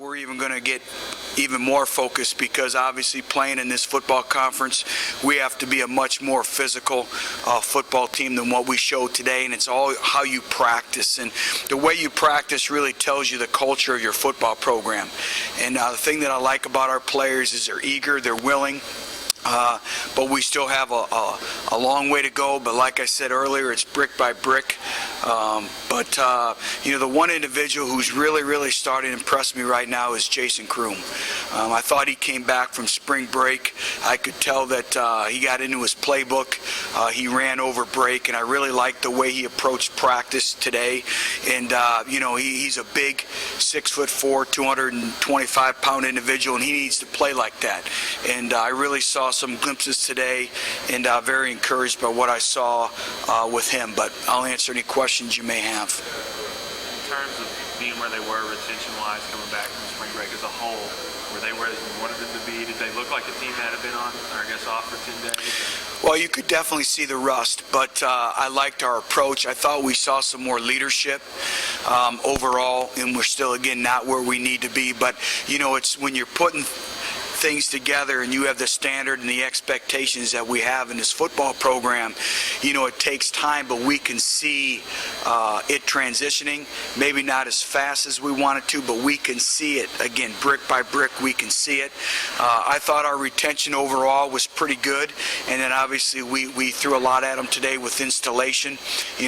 We're even going to get even more focused because obviously playing in this football conference, we have to be a much more physical football team than what we showed today, and it's all how you practice. And the way you practice really tells you the culture of your football program. And the thing that I like about our players is they're eager, they're willing. But we still have a long way to go. But like I said earlier, it's brick by brick. The one individual who's really starting to impress me right now is Jason Kroom. I thought he came back from spring break. I could tell that he got into his playbook. He ran over break, and I really liked the way he approached practice today. And he's a big 6'4", 225-pound individual, and he needs to play like that. And I really saw some glimpses today, and very encouraged by what I saw with him. But I'll answer any questions you may have. In terms of being where they were retention-wise, coming back from spring break as a whole, were they where you wanted them to be? Did they look like a team that had been on, or I guess, off for 10 days? Well, you could definitely see the rust, but I liked our approach. I thought we saw some more leadership overall, and we're still, again, not where we need to be. But, it's when you're putting things together and you have the standard and the expectations that we have in this football program, it takes time, but we can see it transitioning, maybe not as fast as we want it to, but we can see it. Again, brick by brick, we can see it. I thought our retention overall was pretty good, and then obviously we threw a lot at them today with installation,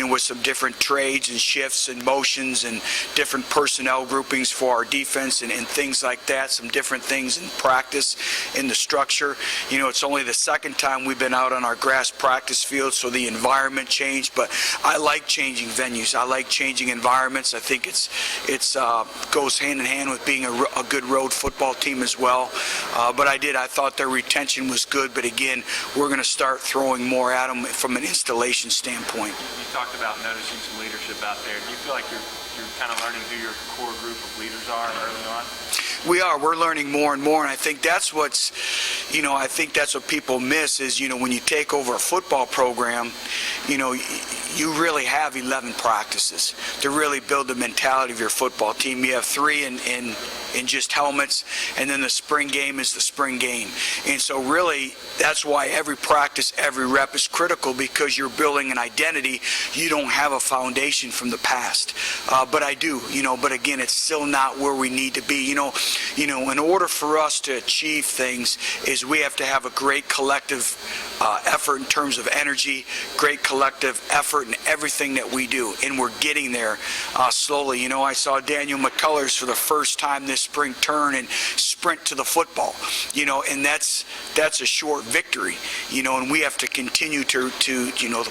with some different trades and shifts and motions and different personnel groupings for our defense and things like that, some different things in practice, in the structure. It's only the second time we've been out on our grass practice field, so the environment changed, but I like changing venues. I like changing environments. I think it's goes hand in hand with being a good road football team as well. But I thought their retention was good, but again, we're going to start throwing more at them from an installation standpoint. You talked about noticing some leadership out there. Do you feel like you're kind of learning who your core group of leaders are early on? We are. We're learning more and more, and I think that's what people miss is, when you take over a football program, you really have 11 practices to really build the mentality of your football team. You have 3 in just helmets, and then the spring game is the spring game. And so really, that's why every practice, every rep is critical, because you're building an identity. You don't have a foundation from the past. But I do, but again, it's still not where we need to be. In order for us to achieve things is we have to have a great collective effort in terms of energy, great collective effort in everything that we do, and we're getting there slowly. I saw Daniel McCullers for the first time this spring turn and sprint to the football, and that's a short victory, and we have to continue to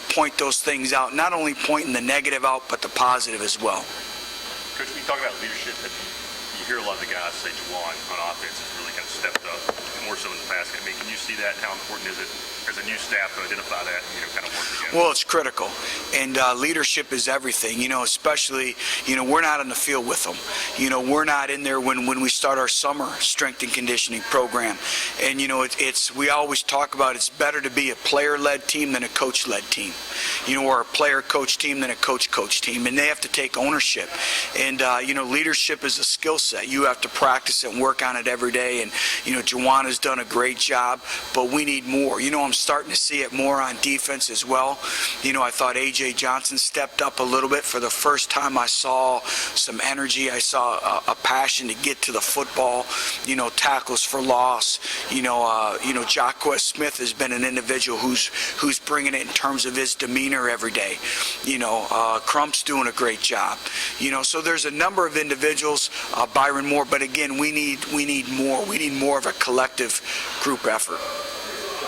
point those things out, not only pointing the negative out, but the positive as well. Coach, when you talk about leadership, you hear a lot of the guys say Juwan on offense has really kind of stepped up more so in the past. Can you see that? How important is it as a new staff to identify that and kind of work together? Well, it's critical, and leadership is everything. Especially we're not on the field with them. We're not in there when we start our summer strength and conditioning program. And we always talk about it's better to be a player-led team than a coach-led team. Or a player-coach team than a coach-coach team, and they have to take ownership. And leadership is a skill set. You have to practice it and work on it every day. And Juwan has done a great job, but we need more. I'm starting to see it more on defense as well. I thought A.J. Johnson stepped up a little bit. For the first time, I saw some energy. I saw a passion to get to the football. Tackles for loss. Jacquez Smith has been an individual who's bringing it in terms of his demeanor every day. Crump's doing a great job. So there's a number of individuals, Byron Moore, but again, we need more. We need more of a collective group effort.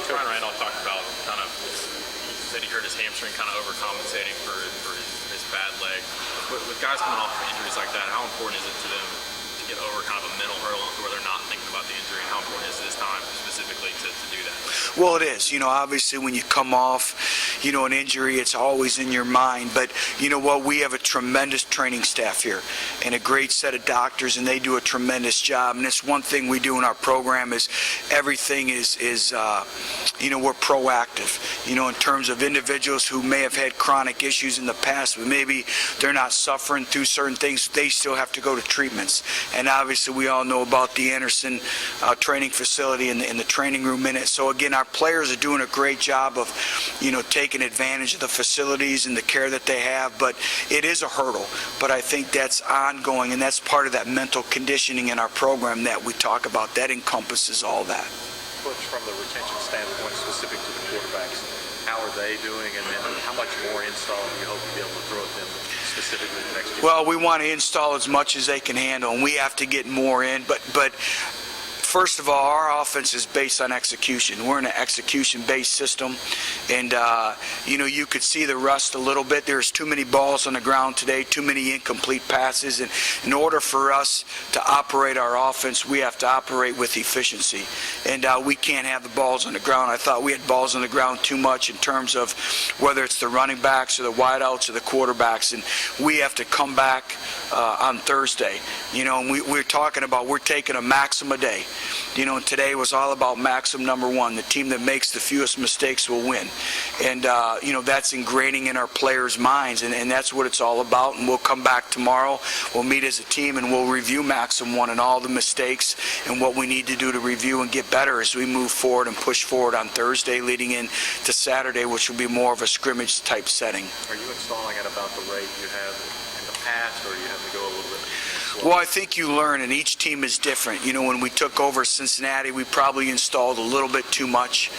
Ryan Randolph talked about he said he hurt his hamstring overcompensating for his bad leg. With guys coming off injuries like that, how important is it to them to get over a mental hurdle where they're not thinking about the injury, and how important is this time specifically to do that? Well, it is. Obviously when you come off, an injury, it's always in your mind. But you know what? We have a tremendous training staff here and a great set of doctors, and they do a tremendous job. And it's one thing we do in our program is everything is we're proactive, in terms of individuals who may have had chronic issues in the past, but maybe they're not suffering through certain things. They still have to go to treatments. And obviously we all know about the Anderson training facility and the training room in it. So again, our players are doing a great job of, taking advantage of the facilities and the care that they have, but it is a hurdle. But I think that's ongoing, and that's part of that mental conditioning in our program that we talk about. That encompasses all that. Coach, from the retention standpoint, specific to the quarterbacks, how are they doing, and then how much more install do you hope to be able to throw at them specifically next year? Well, we want to install as much as they can handle, and we have to get more in, but first of all, our offense is based on execution. We're in an execution-based system, and you could see the rust a little bit. There's too many balls on the ground today, too many incomplete passes, and in order for us to operate our offense, we have to operate with efficiency, and we can't have the balls on the ground. I thought we had balls on the ground too much in terms of whether it's the running backs or the wideouts or the quarterbacks, and we have to come back on Thursday. And we're talking about we're taking a maximum a day. Today was all about maximum number one. The team that makes the fewest mistakes will win. And, that's ingraining in our players' minds, and that's what it's all about. And we'll come back tomorrow. We'll meet as a team, and we'll review maximum one and all the mistakes and what we need to do to review and get better as we move forward and push forward on Thursday leading in to Saturday, which will be more of a scrimmage-type setting. Are you installing at about the rate you have in the past, or you have to go a little bit slower? Well, I think you learn, and each team is different. When we took over Cincinnati, we probably installed a little bit too much.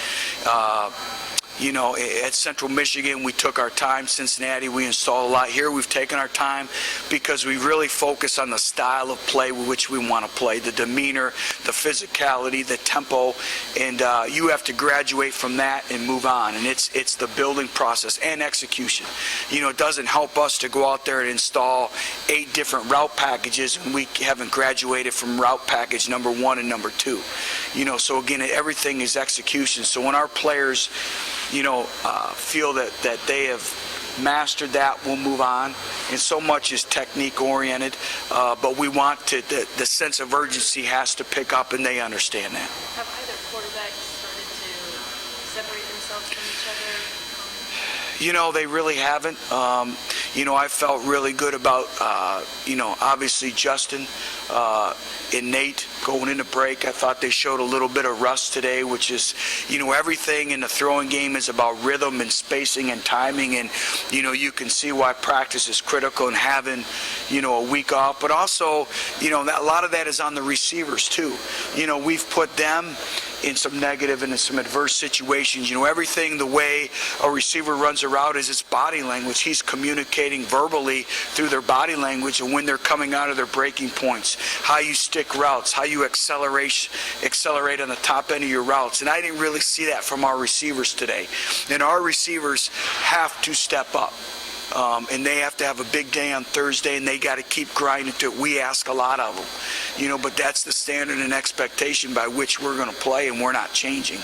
At Central Michigan, we took our time. Cincinnati, we installed a lot. Here, we've taken our time because we really focus on the style of play with which we want to play, the demeanor, the physicality, the tempo, and you have to graduate from that and move on. And it's the building process and execution. It doesn't help us to go out there and install 8 different route packages and we haven't graduated from route package number 1 and number 2. So again, everything is execution. So when our players feel that they have mastered that, we'll move on. And so much is technique oriented, but we want to, the sense of urgency has to pick up, and they understand that. Have either quarterbacks started to separate themselves from each other? They really haven't. I felt really good about, obviously Justin and Nate going into break. I thought they showed a little bit of rust today, which is, everything in the throwing game is about rhythm and spacing and timing, and, you can see why practice is critical and having, a week off. But also, a lot of that is on the receivers too. We've put them in some negative and in some adverse situations. Everything, the way a receiver runs a route is its body language. He's communicating verbally through their body language, and when they're coming out of their breaking points, how you stick routes, how you accelerate on the top end of your routes. And I didn't really see that from our receivers today. And our receivers have to step up. And they have to have a big day on Thursday, and they got to keep grinding to it. We ask a lot of them, but that's the standard and expectation by which we're going to play, and we're not changing.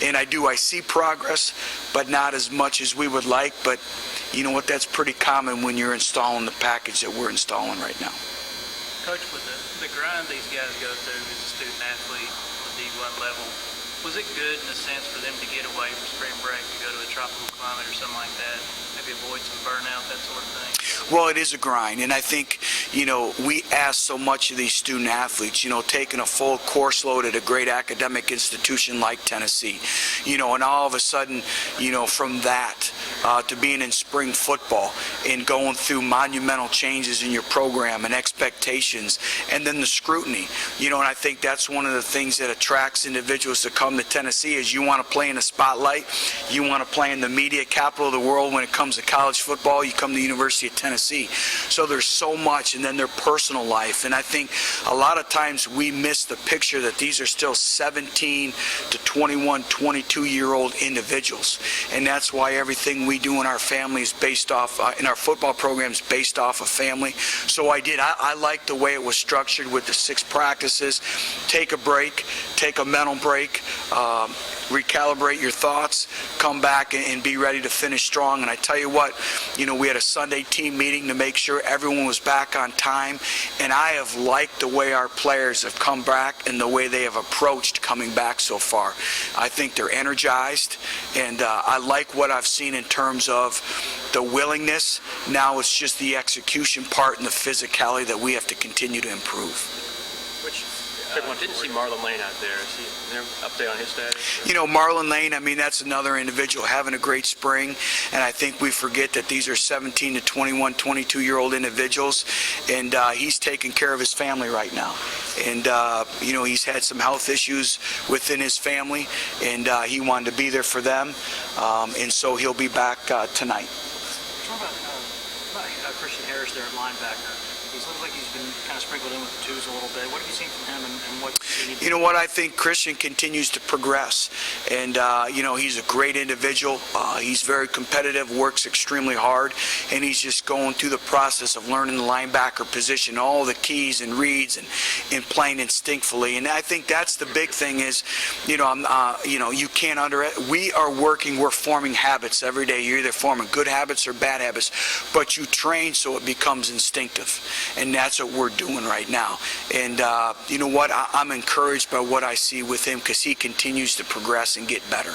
And I see progress, but not as much as we would like. But you know what? That's pretty common when you're installing the package that we're installing right now. Coach, with the grind these guys go through as a student athlete on the D1 level, was it good in a sense for them to get away from spring break to go to a tropical climate or something like that? Maybe avoid some burnout, that sort of thing? Well, it is a grind, and I think, we ask so much of these student athletes, taking a full course load at a great academic institution like Tennessee, and all of a sudden, from that to being in spring football and going through monumental changes in your program and expectations, and then the scrutiny, and I think that's one of the things that attracts individuals to come to Tennessee is you want to play in the spotlight, you want to play in the media capital of the world when it comes to college football, you come to the University of Tennessee. So there's so much, and then their personal life. And I think a lot of times we miss the picture that these are still 17 to 21, 22-year-old individuals. And that's why everything we do in our family is based off, in our football program is based off of family. So I like the way it was structured with the 6 practices, take a break, take a mental break, recalibrate your thoughts, come back and be ready to finish strong. And I tell you what, we had a Sunday team meeting to make sure everyone was back on time, and I have liked the way our players have come back and the way they have approached coming back so far. I think they're energized, and I like what I've seen in terms of the willingness. Now it's just the execution part and the physicality that we have to continue to improve. Which, didn't see Marlon Lane out there. Is there an update on his status? Marlon Lane, that's another individual having a great spring, and I think we forget that these are 17 to 21, 22-year-old individuals, and he's taking care of his family right now. And, he's had some health issues within his family, and he wanted to be there for them, and so he'll be back tonight. Talk about Christian Harris there at linebacker. He's looked like he's been kind of sprinkled in with the twos a little bit. What have you seen from him, and what do you need to You know what? I think Christian continues to progress, and he's a great individual. He's very competitive, works extremely hard, and he's just going through the process of learning the linebacker position, all the keys and reads, and playing instinctively. And I think that's the big thing is, you can't we are working, we're forming habits every day. You're either forming good habits or bad habits, but you train so it becomes instinctive. And that's what we're doing right now. And you know what? I'm encouraged by what I see with him because he continues to progress and get better.